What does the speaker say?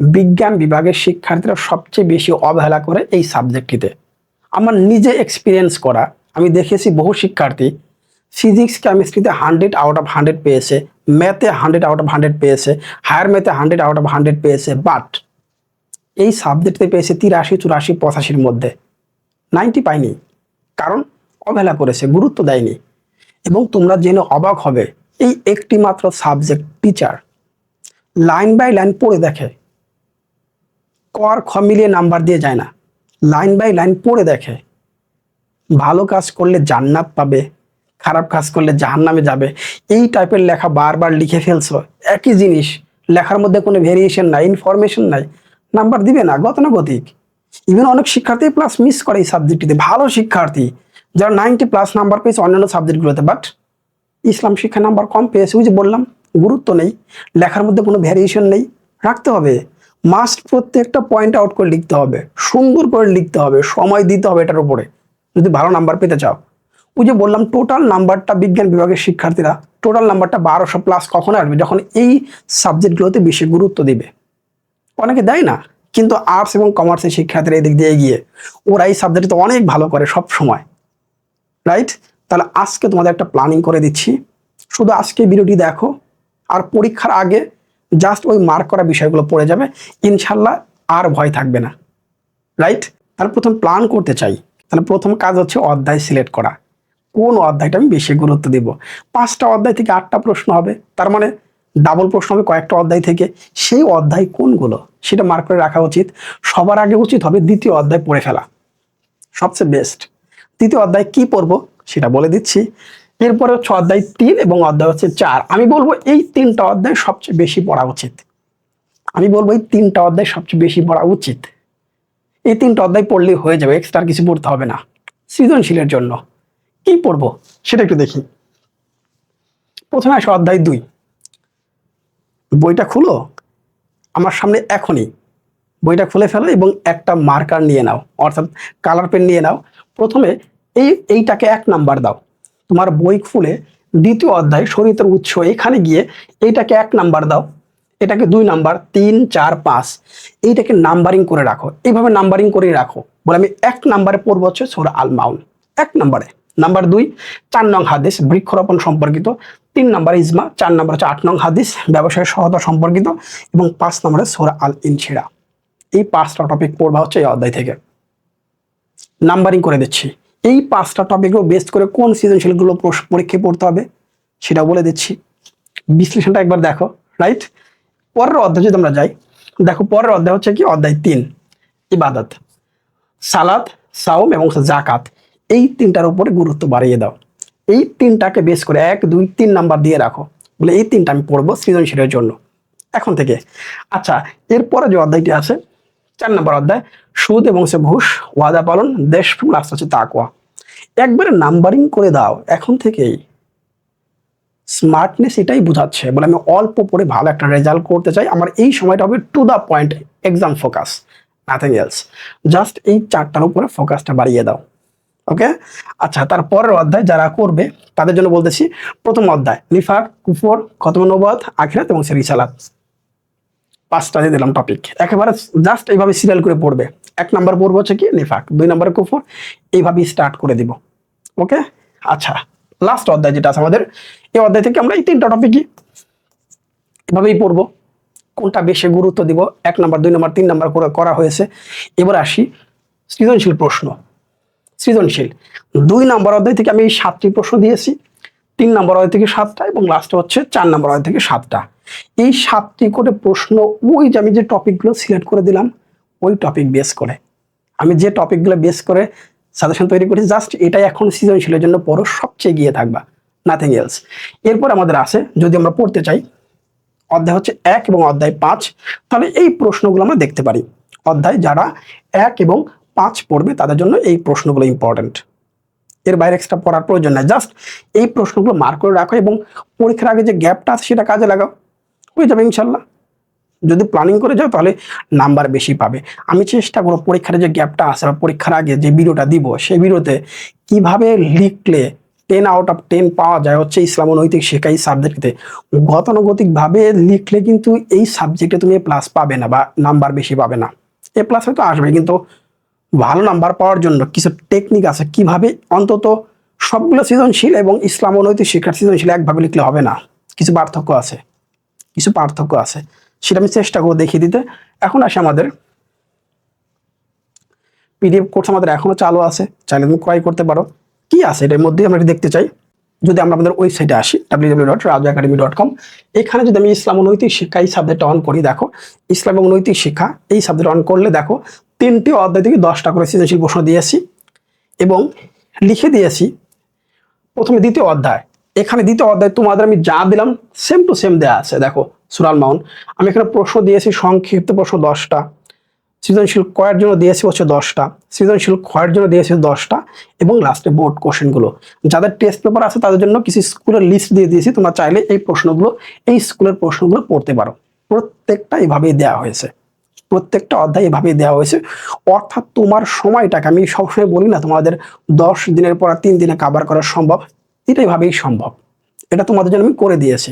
বিজ্ঞান বিভাগের শিক্ষার্থীরা সবচেয়ে বেশি অবহেলা করে এই সাবজেক্টটিতে। আমার নিজে এক্সপিরিয়েন্স করা, আমি দেখেছি বহু শিক্ষার্থী ফিজিক্স কেমিস্ট্রিতে 100 আউট অফ 100 পেয়েছে, ম্যাথে 100 আউট অফ 100 পেয়েছে, হায়ার ম্যাথে 100 আউট অফ 100 পেয়েছে, বাট এই সাবজেক্টে পেয়েছে 83, 84, 85-র মধ্যে, 90 পায়নি। কারণ অবহেলা করেছে, গুরুত্ব দেয়নি। এবং তোমরা জেনে অবাক হবে, এই একটি মাত্র subject teacher line by line পড়ে দেখে, কর খ মিলিয়ে নাম্বার দিয়ে যায় না, লাইন বাই লাইন পড়ে দেখে। ভালো কাজ করলে জান্নাত পাবে, খারাপ কাজ করলে জাহান্নামে যাবে, এই টাইপের লেখা বারবার লিখে ফেলছো। একই জিনিস লেখার মধ্যে কোনো ভেরিয়েশন নাই, ইনফরমেশন নাই, নাম্বার দিবে না, গতানুগতিক। ইভেন অনেক শিক্ষার্থী প্লাস মিস করে এই সাবজেক্টটিতে, ভালো শিক্ষার্থী যারা 90+ নাম্বার পেয়েছে অন্যান্য সাবজেক্টগুলোতে, বাট ইসলাম শিক্ষা নাম্বার কম পেয়েছে। ওই যে বললাম, গুরুত্ব নেই, লেখার মধ্যে কোনো ভ্যারিয়েশন নেই। রাখতে হবে, মাস্ট প্রত্যেকটা পয়েন্ট আউট করে লিখতে হবে, সুন্দর করে লিখতে হবে, সময় দিতে হবে এটার উপরে যদি ভালো নাম্বার পেতে চাও। ওই যে বললাম, টোটাল নাম্বারটা বিজ্ঞান বিভাগের শিক্ষার্থীরা টোটাল নাম্বারটা 1200+ কখন আসবে? যখন এই সাবজেক্টগুলোতে বেশি গুরুত্ব দিবে। অনেকে দেয় না, কিন্তু আর্টস এবং কমার্সের শিক্ষার্থীরা এদিক দিয়ে এগিয়ে, ওরা এই সাবজেক্টে অনেক ভালো করে সব সময়, রাইট? তাহলে আজকে তোমাদের একটা প্ল্যানিং করে দিচ্ছি, শুধু আজকে ভিডিওটি দেখো, আর পরীক্ষার আগে জাস্ট ওই মার্ক করা বিষয়গুলো পড়ে যাবে, ইনশাল্লাহ আর ভয় থাকবে না, রাইট? তাহলে প্রথম প্ল্যান করতে চাই, তাহলে প্রথম কাজ হচ্ছে অধ্যায় সিলেক্ট করা। কোন অধ্যায়টা আমি বেশি গুরুত্ব দিব? 5টা অধ্যায় থেকে 8টা প্রশ্ন হবে, তার মানে ডাবল প্রশ্ন হবে কয়েকটা অধ্যায় থেকে। সেই অধ্যায় কোনগুলো সেটা মার্ক করে রাখা উচিত। সবার আগে উচিত হবে দ্বিতীয় অধ্যায় পড়ে ফেলা, সবচেয়ে বেস্ট। দ্বিতীয় অধ্যায় কি পড়বো সেটা বলে দিচ্ছি। এরপরে হচ্ছে অধ্যায় 3 এবং অধ্যায় হচ্ছে 4। আমি বলবো এই 3টা অধ্যায় সবচেয়ে বেশি পড়া উচিত। আমি বলবো এই 3টা অধ্যায় সবচেয়ে বেশি পড়া উচিত। এই 3টা অধ্যায় পড়লেই হয়ে যাবে, এক্সট্রা কিছু পড়তে হবে না। সৃজনশীলের জন্য কি পড়বো সেটা একটু দেখি। প্রথমে আসে অধ্যায় 2। বইটা খুলো আমার সামনে এখনই, বইটা খুলে ফেলো এবং একটা মার্কার নিয়ে নাও, অর্থাৎ কালার পেন নিয়ে নাও। প্রথমে এইটাকে 1 নাম্বার দাও। তোমার বই খুলে দ্বিতীয় অধ্যায় শরীয়তের উৎস, এখানে গিয়ে এইটাকে 1 নাম্বার দাও, এটাকে 2 নাম্বার, 3, 4, 5, এইটাকে নাম্বারিং করে রাখো। এইভাবে নাম্বারিং করেই রাখো। বলে আমি 1 নাম্বারে পড়বো হচ্ছে সূরা আল মাউন, 1 নাম্বারে। নাম্বার 2 4 নং হাদিস বৃক্ষরোপণ সম্পর্কিত, 3 নাম্বার ইজমা, 4 নাম্বার হচ্ছে 8 নং হাদিস ব্যবসায়ের সহায়তা সম্পর্কিত, এবং 5 নম্বরে সূরা আল ইনশিরা। এই 5টা টপিক পড়বা হচ্ছে এই অধ্যায় থেকে। নাম্বারিং করে দিচ্ছি। এই 5টা টপিকও বেস্ট করে কোন সৃজনশীলগুলো পরীক্ষায় পড়তে হবে সেটা বলে দিচ্ছি। বিশ্লেষণটা একবার দেখো, রাইট? পরের অধ্যায় যদি আমরা যাই, দেখো পরের অধ্যায় হচ্ছে কি, অধ্যায় 3 ইবাদত, সালাত, সাওম এবং জাকাত। এই 3টার উপরে গুরুত্ব বাড়িয়ে দাও। এই 3টাকে বেস করে 1, 2, 3 নাম্বার দিয়ে রাখো, বলে এই 3টা আমি পড়বো সৃজনশীলের জন্য এখন থেকে। আচ্ছা, এরপরে যে অধ্যায়টি আছে 4 নম্বর অধ্যায়, সুদ এবং ঘুষ, ওয়াদা পালন, দেশপ্রেম, লাস্ট হচ্ছে তাকওয়া। একবারে নাম্বারিং করে দাও এখন থেকেই। স্মার্টনেস এটাই বোঝাচ্ছে, বলে আমি অল্প পড়ে ভালো একটা রেজাল্ট করতে চাই, আমার এই সময়টা হবে to the point, exam focus, nothing else. Just এই 4টার উপরে ফোকাসটা বাড়িয়ে দাও, ওকে? আচ্ছা, তারপরের অধ্যায় যারা করবে তাদের জন্য বলতেছি, প্রথম অধ্যায় নিফাক, কুফর, খতম নবুওয়াত, আখিরাত এবং রিসালাত। 5টা দিয়ে দিলাম টপিক, একেবারে জাস্ট এইভাবে সিরিয়াল করে পড়বে। 1 নাম্বার পড়বো হচ্ছে কি নিফাক, 2 নম্বরে কুফর, এইভাবে স্টার্ট করে দিব, ওকে? আচ্ছা, লাস্ট অধ্যায় যেটা আছে আমাদের, এই অধ্যায় থেকে আমরা এই 3টা টপিকই এভাবেই পড়বো। কোনটা বেশি গুরুত্ব দিব? 1 নাম্বার, 2 নাম্বার, 3 নাম্বার করে করা হয়েছে। এবার আসি সৃজনশীল প্রশ্ন। সৃজনশীল 2 নাম্বার অধ্যায় থেকে আমি এই 7টি প্রশ্ন দিয়েছি, 3 নাম্বার অধ্যায় থেকে 7টা, এবং লাস্টে হচ্ছে 4 নাম্বার অধ্যায় থেকে 7টা। এই 7টি করে প্রশ্ন, ওই যে আমি যে টপিকগুলো সিলেক্ট করে দিলাম ওই টপিক বেস করে, আমি যে টপিকগুলো বেস করে সাজেশন তৈরি করেছি, জাস্ট এটাই এখন সৃজনশীলের জন্য পড়ো, সবচেয়ে এগিয়ে থাকবা, নাথিং এলস। এরপর আমাদের আছে, যদি আমরা পড়তে চাই অধ্যায় হচ্ছে 1 এবং অধ্যায় 5, তাহলে এই প্রশ্নগুলো আমরা দেখতে পারি। অধ্যায় যারা 1 এবং 5 পড়বে তাদের জন্য এই প্রশ্নগুলো ইম্পর্টেন্ট, এর বাইরে এক্সট্রা পড়ার প্রয়োজন নাই। জাস্ট এই প্রশ্নগুলো মার্ক করে রাখো এবং পরীক্ষার আগে যে গ্যাপটা আছে সেটা কাজে লাগাও, হয়ে যাবে ইনশাল্লাহ। যদি প্ল্যানিং করে যাও তাহলে নাম্বার বেশি পাবে। আমি চেষ্টা করব পরীক্ষার যে গ্যাপটা আছে বা পরীক্ষার আগে যে ভিডিওটা দিব সেই ভিডিওতে কিভাবে লিখলে 10/10 পাওয়া যায় হচ্ছে ইসলাম ও নৈতিক শিক্ষা এই সাবজেক্টে, গতানুগতিকভাবে লিখলে কিন্তু এই সাবজেক্টে তুমি প্লাস পাবে না বা নাম্বার বেশি পাবে না। প্লাস হয়তো আসবে, কিন্তু ভালো নাম্বার পাওয়ার জন্য কিছু টেকনিক আছে, কিভাবে অন্তত সবগুলো সৃজনশীল এবং ইসলাম ও নৈতিক শিক্ষার সৃজনশীল একভাবে লিখলে হবে না, কিছু পার্থক্য আছে, কিছু পার্থক্য আছে, সেটা আমি চেষ্টা করবো দেখিয়ে দিতে। এখন আসে আমাদের পিডিএফ কোর্স আমাদের এখনো চালু আছে, চাইলে তুমি ক্রয় করতে পারো। কি আছে এটার মধ্যে আমরা একটু দেখতে চাই। যদি আমরা আমাদের ওয়েবসাইটে আসি www.rajuacademy.com, এখানে যদি আমি ইসলাম ও নৈতিক শিক্ষা এই সাবজেক্টটা অন করি, দেখো ইসলাম এবং নৈতিক শিক্ষা এই সাবজেক্ট অন করলে দেখো 3টি অধ্যায় থেকে 10টা করে সৃজনশীল প্রশ্ন দিয়েছি এবং লিখে দিয়েছি প্রথমে দ্বিতীয় অধ্যায়। এখানে দ্বিতীয় অধ্যায় তোমাদের আমি যা দিলাম সেম টু সেম দেওয়া আছে। দেখো সূরা আল মাউন, আমি এখানে প্রশ্ন দিয়েছি সংক্ষিপ্ত প্রশ্ন 10টা, সৃজনশীল কয়ের জন্য দিয়েছি হচ্ছে 10টা, সৃজনশীল ক্ষয়ের জন্য দিয়েছি 10টা, এবং লাস্টে বোর্ড কোশ্চেনগুলো। যাদের টেস্ট পেপার আছে তাদের জন্য কিছু স্কুলের লিস্ট দিয়ে দিয়েছি, তোমরা চাইলে এই প্রশ্নগুলো, এই স্কুলের প্রশ্নগুলো পড়তে পারো। প্রত্যেকটা এভাবেই দেওয়া হয়েছে, প্রত্যেকটা অধ্যায় এভাবেই দেওয়া হয়েছে। অর্থাৎ তোমার সময়টাকে, আমি সবসময় বলি না তোমাদের 10 দিনের পর 3 দিনে কাভার করা সম্ভব, এটা এভাবেই সম্ভব। এটা তোমাদের জন্য আমি করে দিয়েছি।